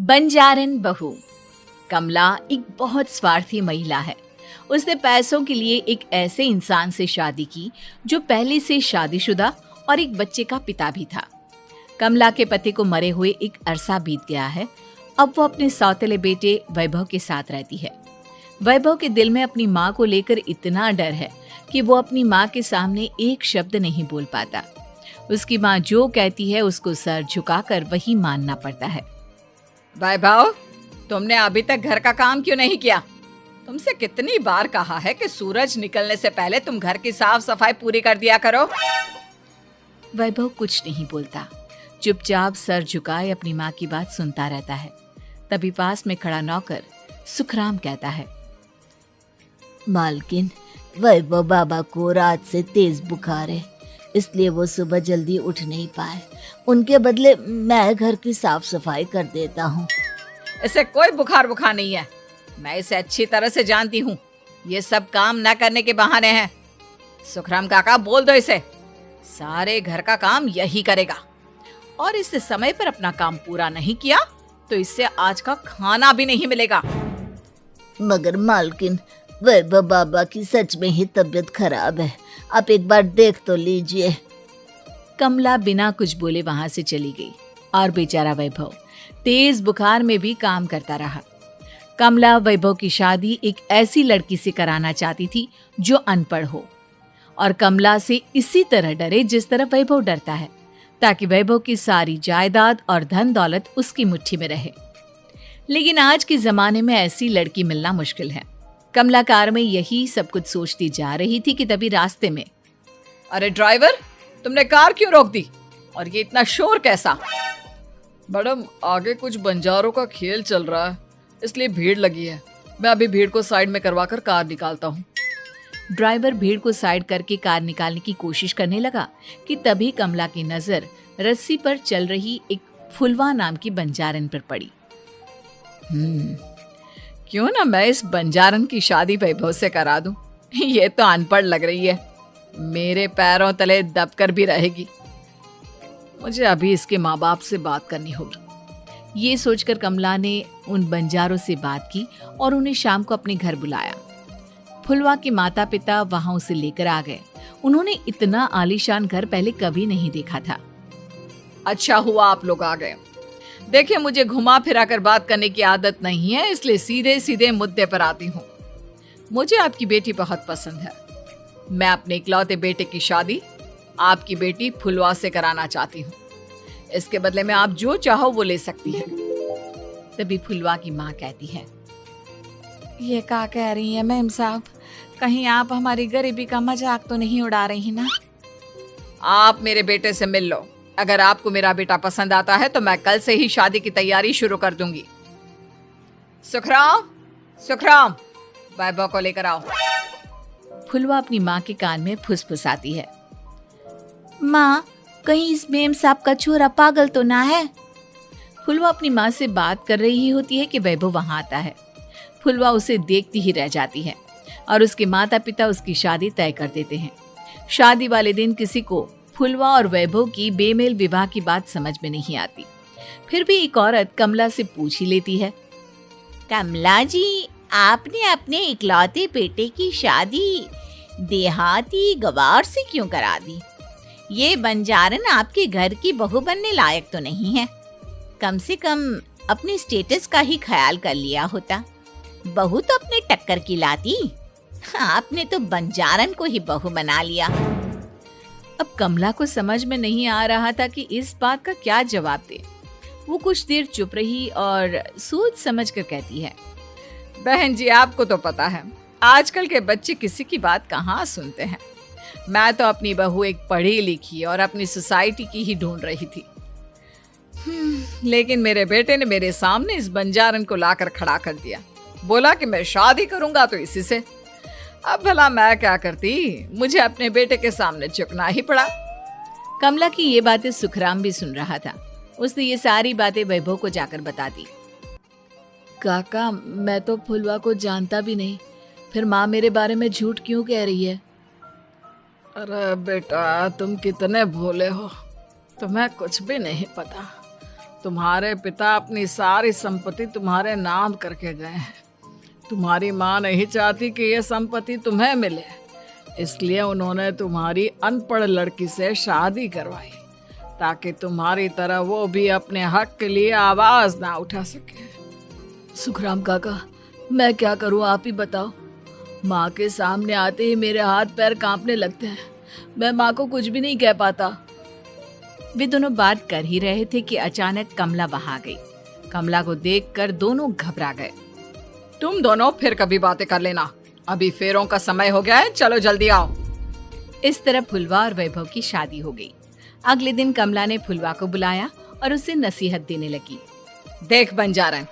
बंजारन बहू। कमला एक बहुत स्वार्थी महिला है। उसने पैसों के लिए एक ऐसे इंसान से शादी की जो पहले से शादीशुदा और एक बच्चे का पिता भी था। कमला के पति को मरे हुए एक अरसा बीत गया है। अब वो अपने सौतेले बेटे वैभव के साथ रहती है। वैभव के दिल में अपनी माँ को लेकर इतना डर है कि वो अपनी माँ के सामने एक शब्द नहीं बोल पाता। उसकी माँ जो कहती है उसको सर झुकाकर वही मानना पड़ता है। वैभव, तुमने अभी तक घर का काम क्यों नहीं किया? तुमसे कितनी बार कहा है कि सूरज निकलने से पहले तुम घर की साफ सफाई पूरी कर दिया करो। वैभव कुछ नहीं बोलता, चुपचाप सर झुकाए अपनी माँ की बात सुनता रहता है। तभी पास में खड़ा नौकर सुखराम कहता है, मालकिन, वैभव बाबा को रात से तेज बुखार है, इसलिए वो सुबह जल्दी उठ नहीं पाए। उनके बदले मैं घर की साफ सफाई कर देता हूँ। इसे कोई बुखार नहीं है। मैं इसे अच्छी तरह से जानती हूँ। ये सब काम न करने के बहाने हैं। सुखराम काका, बोल दो इसे, सारे घर का काम यही करेगा और इससे समय पर अपना काम पूरा नहीं किया तो इससे आज का खाना भी नहीं मिलेगा। मगर मालकिन, वैभव बाबा की सच में ही तबीयत खराब है, आप एक बार देख तो लीजिए। कमला बिना कुछ बोले वहां से चली गई और बेचारा वैभव तेज बुखार में भी काम करता रहा। कमला वैभव की शादी एक ऐसी लड़की से कराना चाहती थी जो अनपढ़ हो और कमला से इसी तरह डरे जिस तरह वैभव डरता है, ताकि वैभव की सारी जायदाद और धन दौलत उसकी मुट्ठी में रहे। लेकिन आज के जमाने में ऐसी लड़की मिलना मुश्किल है। कमला कार में यही सब कुछ सोचती जा रही थी कि तभी रास्ते में, अरे ड्राइवर, तुमने कार क्यों रोक दी और ये इतना शोर कैसा? मैडम, आगे कुछ बंजारों का खेल चल रहा है, इसलिए भीड़ लगी है। मैं अभी भीड़ को साइड में करवाकर कार निकालता हूँ। ड्राइवर भीड़ को साइड करके कार निकालने की कोशिश करने लगा कि तभी कमला की नजर रस्सी पर चल रही एक फुलवा नाम की बंजारन पर पड़ी। क्यों ना मैं इस बंजारन की शादी वैभव से करा दूं? ये तो अनपढ़ लग रही है, मेरे पैरों तले दबकर भी रहेगी। मुझे अभी इसके माँ बाप से बात करनी होगी। ये सोचकर कमला ने उन बंजारों से बात की और उन्हें शाम को अपने घर बुलाया। फुलवा के माता पिता वहां उसे लेकर आ गए। उन्होंने इतना आलीशान घर पहले कभी नहीं देखा था। अच्छा हुआ आप लोग आ गए। देखिए, मुझे घुमा फिरा कर बात करने की आदत नहीं है, इसलिए सीधे सीधे मुद्दे पर आती हूँ। मुझे आपकी बेटी बहुत पसंद है। मैं अपने इकलौते बेटे की शादी आपकी बेटी फुलवा से कराना चाहती हूँ। इसके बदले में आप जो चाहो वो ले सकती है। तभी फुलवा की माँ कहती है, ये क्या कह रही है मैम साहब? कहीं आप हमारी गरीबी का मजाक तो नहीं उड़ा रही ना? आप मेरे बेटे से मिल लो। अगर आपको मेरा बेटा पसंद आता है तो मैं कल से ही शादी की तैयारी शुरू कर दूंगी। सुखराम, वैभव को लेकर आओ। फुलवा अपनी माँ के कान में फुसफुसाती है, माँ, कहीं इस मेम साहब का छोरा पागल तो ना है? फुलवा अपनी माँ से बात कर रही होती है कि वैभव वहां आता है। फुलवा उसे देखती ही रह जाती है और उसके माता पिता उसकी शादी तय कर देते हैं। शादी वाले दिन किसी को फुलवा और वैभव की बेमेल विवाह की बात समझ में नहीं आती। फिर भी एक औरत कमला से पूछ ही लेती है, कमला जी, आपने अपने इकलौते बेटे की शादी देहाती गवार से क्यों करा दी? ये बंजारन आपके घर की बहू बनने लायक तो नहीं है। कम से कम अपने स्टेटस का ही ख्याल कर लिया होता। बहू तो अपने टक्कर की लाती, आपने तो बंजारन को ही बहू बना लिया। अब कमला को समझ में नहीं आ रहा था कि इस बात का क्या जवाब दे। वो कुछ देर चुप रही और सोच समझ कर कहती है, बहन जी, आपको तो पता है आजकल के बच्चे किसी की बात कहाँ सुनते हैं। मैं तो अपनी बहू एक पढ़ी लिखी और अपनी सोसाइटी की ही ढूंढ रही थी। लेकिन मेरे बेटे ने मेरे सामने इस बंजारन को लाकर खड़ा कर दिया। बोला कि मैं शादी करूंगा तो इसी से। अब भला मैं क्या करती, मुझे अपने बेटे के सामने झुकना ही पड़ा। कमला की ये बातें सुखराम भी सुन रहा था। उसने ये सारी बातें वैभव को जाकर बता दी। काका, मैं तो फुलवा को जानता भी नहीं, फिर माँ मेरे बारे में झूठ क्यों कह रही है? अरे बेटा, तुम कितने भोले हो, तुम्हें कुछ भी नहीं पता। तुम्हारे पिता अपनी सारी संपत्ति तुम्हारे नाम करके गए हैं। तुम्हारी माँ नहीं चाहती कि यह संपत्ति तुम्हें मिले, इसलिए उन्होंने तुम्हारी अनपढ़ लड़की से शादी करवाई ताकि तुम्हारी तरह वो भी अपने हक के लिए आवाज ना उठा सके। सुखराम काका, मैं क्या करूं, आप ही बताओ। माँ के सामने आते ही मेरे हाथ पैर कांपने लगते हैं। मैं माँ को कुछ भी नहीं कह पाता। वे दोनों बात कर ही रहे थे कि अचानक कमला वहां आ गई। कमला को देखकर दोनों घबरा गए। तुम दोनों फिर कभी बातें कर लेना, अभी फेरों का समय हो गया है, चलो जल्दी आओ। इस तरह फुलवा और वैभव की शादी हो गई। अगले दिन कमला ने फुलवा को बुलाया और उसे नसीहत देने लगी। देख बंजारन,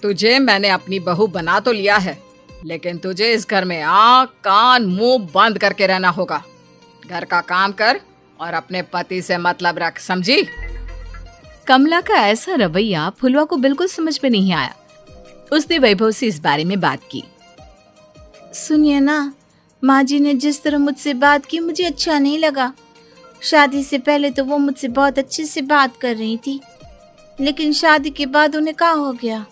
तुझे मैंने अपनी बहू बना तो लिया है, लेकिन तुझे इस घर में आँख कान मुंह बंद करके रहना होगा। घर का काम कर और अपने पति से मतलब रख, समझी? कमला का ऐसा रवैया फुलवा को बिल्कुल समझ में नहीं आया। उसने वैभव से इस बारे में बात की। सुनिए ना, माँ जी ने जिस तरह मुझसे बात की मुझे अच्छा नहीं लगा। शादी से पहले तो वो मुझसे बहुत अच्छे से बात कर रही थी, लेकिन शादी के बाद उन्हें क्या हो गया?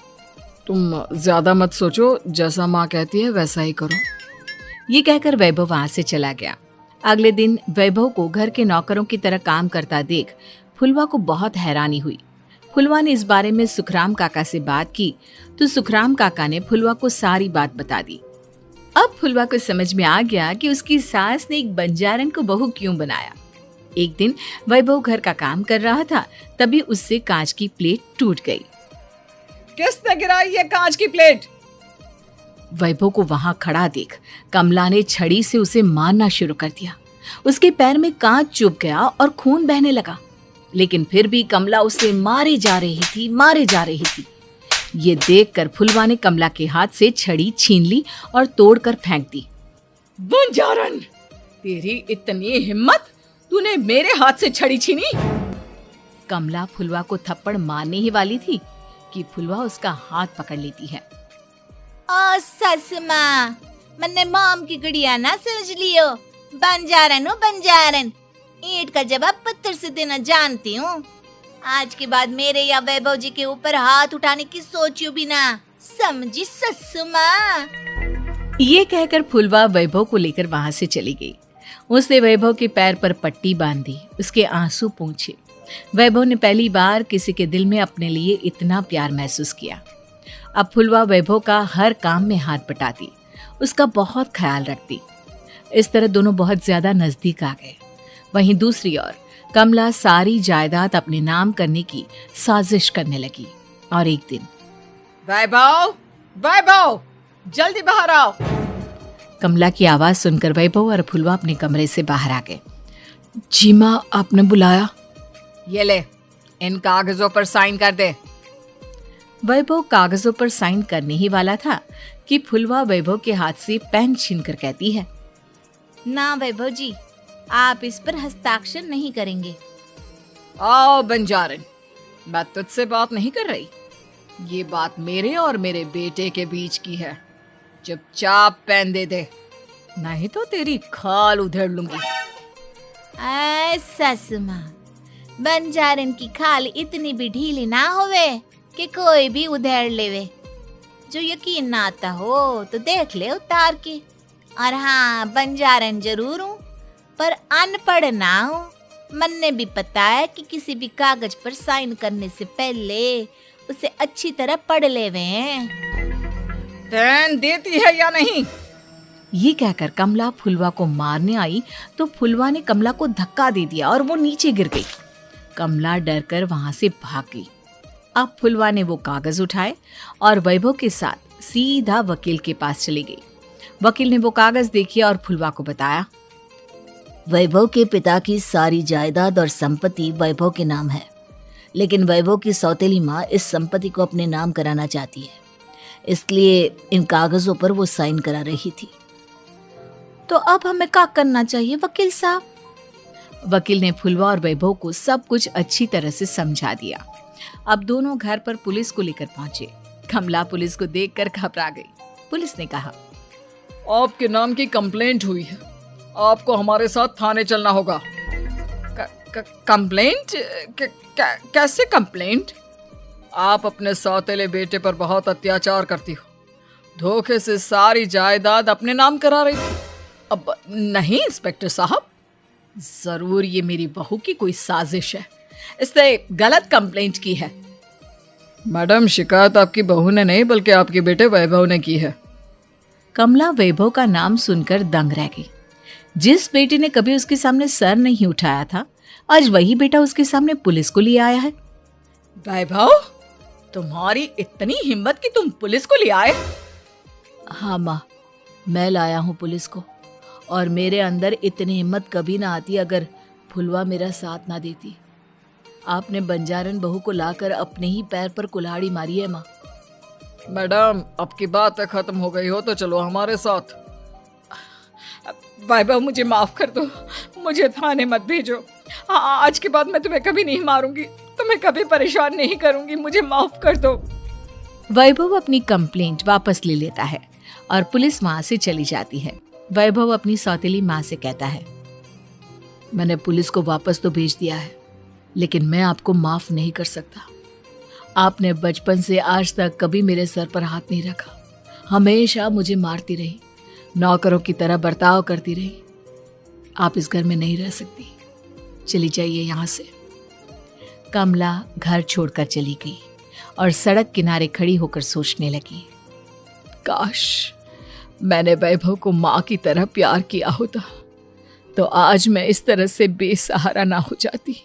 तुम ज्यादा मत सोचो, जैसा माँ कहती है वैसा ही करो। ये कहकर वैभव वहां से चला गया। अगले दिन वैभव को घर के नौकरों की तरह काम करता देख फुलवा को बहुत हैरानी हुई। फुलवा ने इस बारे में सुखराम काका से बात की तो सुखराम काका ने फुलवा को सारी बात बता दी। अब फुलवा को समझ में आ गया कि उसकी सास ने एक बंजारन को बहू क्यों बनाया। एक दिन वैभव घर का काम कर रहा था, तभी उससे कांच की प्लेट टूट गई। किसने गिराई ये कांच की प्लेट? वैभव को वहां खड़ा देख कमला ने छड़ी से उसे मारना शुरू कर दिया। उसके पैर में कांच चुभ गया और खून बहने लगा, लेकिन फिर भी कमला उसे मारे जा रही थी। ये देखकर फुलवा ने कमला के हाथ से छड़ी छीन ली और तोड़कर फेंक दी। बंजारन, तेरी इतनी हिम्मत, तूने मेरे हाथ से छड़ी छीनी? कमला फुलवा को थप्पड़ मारने ही वाली थी कि फुलवा उसका हाथ पकड़ लेती है। ओ सस माँ, मैंने मॉम की गुड़िया ना समझ लियो। बंजारन हो बंजारन, ईंट का जवाब पत्थर से देना जानती हूँ। आज के बाद मेरे या वैभव जी के ऊपर हाथ उठाने की सोचियो भी ना, समझी ससु माँ? ये कहकर फुलवा वैभव को लेकर वहां से चली गई। उसने वैभव के पैर पर पट्टी बांधी, उसके आंसू पोंछे। वैभव ने पहली बार किसी के दिल में अपने लिए इतना प्यार महसूस किया। अब फुलवा वैभव का हर काम में हाथ बटाती, उसका बहुत ख्याल रखती। इस तरह दोनों बहुत ज्यादा नजदीक आ गए। वहीं दूसरी ओर कमला सारी जायदाद अपने नाम करने की साजिश करने लगी। और एक दिन, वैभव, जल्दी बाहर आओ। कमला की आवाज सुनकर वैभव और फुलवा अपने कमरे से बाहर आ गए। जी माँ, आपने बुलाया? ये ले, इन कागजों पर साइन कर दे। वैभव कागजों पर साइन करने ही वाला था कि फुलवा वैभव के हाथ से पेन छीनकर कहती है, ना वैभव जी, आप इस पर हस्ताक्षर नहीं करेंगे। आओ बंजारन, मैं तुझसे बात नहीं कर रही। ये बात मेरे और मेरे बेटे के बीच की है। चुपचाप पेन दे दे, नहीं तो तेरी खाल उधेड़ लूंगी। सस माँ, बंजारन की खाल इतनी भी ढीली ना होवे कि कोई भी उधेड़ लेवे। जो यकीन ना आता हो तो देख ले उतार के। और हाँ, बंजारन जरूर हूँ पर अनपढ़ ना हूँ। मन्ने भी पता है कि किसी भी कागज पर साइन करने से पहले उसे अच्छी तरह पढ़ लेवे हैं। पेन देती है या नहीं? ये कहकर कमला फुलवा को मारने आई तो फुलवा ने कमला को धक्का दे दिया और वो नीचे गिर गई। कमला डरकर वहां से भाग गई। अब फुलवा ने वो कागज उठाए और वैभव के साथ सीधा वकील के पास चली गई। वकील ने वो कागज देखे और फुलवा को बताया, वैभव के पिता की सारी जायदाद और संपत्ति वैभव के नाम है, लेकिन वैभव की सौतेली माँ इस संपत्ति को अपने नाम कराना चाहती है, इसलिए इन कागजों पर वो साइन करा रही थी। तो अब हमें क्या करना चाहिए वकील साहब? वकील ने फुलवा और वैभव को सब कुछ अच्छी तरह से समझा दिया। अब दोनों घर पर पुलिस को लेकर पहुंचे। कमला पुलिस को देखकर घबरा गई। पुलिस ने कहा, आपके नाम की कंप्लेंट हुई है, आपको हमारे साथ थाने चलना होगा। कंप्लेंट? कैसे कंप्लेंट? आप अपने सौतेले बेटे पर बहुत अत्याचार करती हो, धोखे से सारी जायदाद अपने नाम करा रही थी। अब नहीं इंस्पेक्टर साहब, जरूर ये मेरी बहू की कोई साजिश है, इसने गलत कंप्लेंट की है। मैडम, शिकायत आपकी बहू ने नहीं बल्कि आपके बेटे वैभव ने की है। कमला वैभव का नाम सुनकर दंग रह गई। जिस बेटे ने कभी उसके सामने सर नहीं उठाया था, आज वही बेटा उसके सामने पुलिस को लिए आया है। वैभव, तुम्हारी इतनी हिम्मत कि तुम पुलिस को ले आए? हाँ माँ, मैं लाया हूँ पुलिस को, और मेरे अंदर इतनी हिम्मत कभी ना आती अगर फुलवा मेरा साथ ना देती। आपने बंजारन बहू को लाकर अपने ही पैर पर कुल्हाड़ी मारी है माँ। मैडम, आपकी बात खत्म हो गई हो तो चलो हमारे साथ। वैभव, मुझे माफ कर दो, मुझे थाने मत भेजो। आज के बाद मैं तुम्हें कभी नहीं मारूंगी, तुम्हें कभी परेशान नहीं करूंगी, मुझे माफ कर दो। वैभव अपनी कंप्लेंट वापस ले लेता है और पुलिस वहां से चली जाती है। वैभव अपनी सौतेली माँ से कहता है, मैंने पुलिस को वापस तो भेज दिया है, लेकिन मैं आपको माफ नहीं कर सकता। आपने बचपन से आज तक कभी मेरे सर पर हाथ नहीं रखा, हमेशा मुझे मारती रही, नौकरों की तरह बर्ताव करती रही। आप इस घर में नहीं रह सकती, चली जाइए यहाँ से। कमला घर छोड़कर चली गई और सड़क किनारे खड़ी होकर सोचने लगी, काश मैंने वैभव को माँ की तरह प्यार किया होता तो आज मैं इस तरह से बेसहारा ना हो जाती।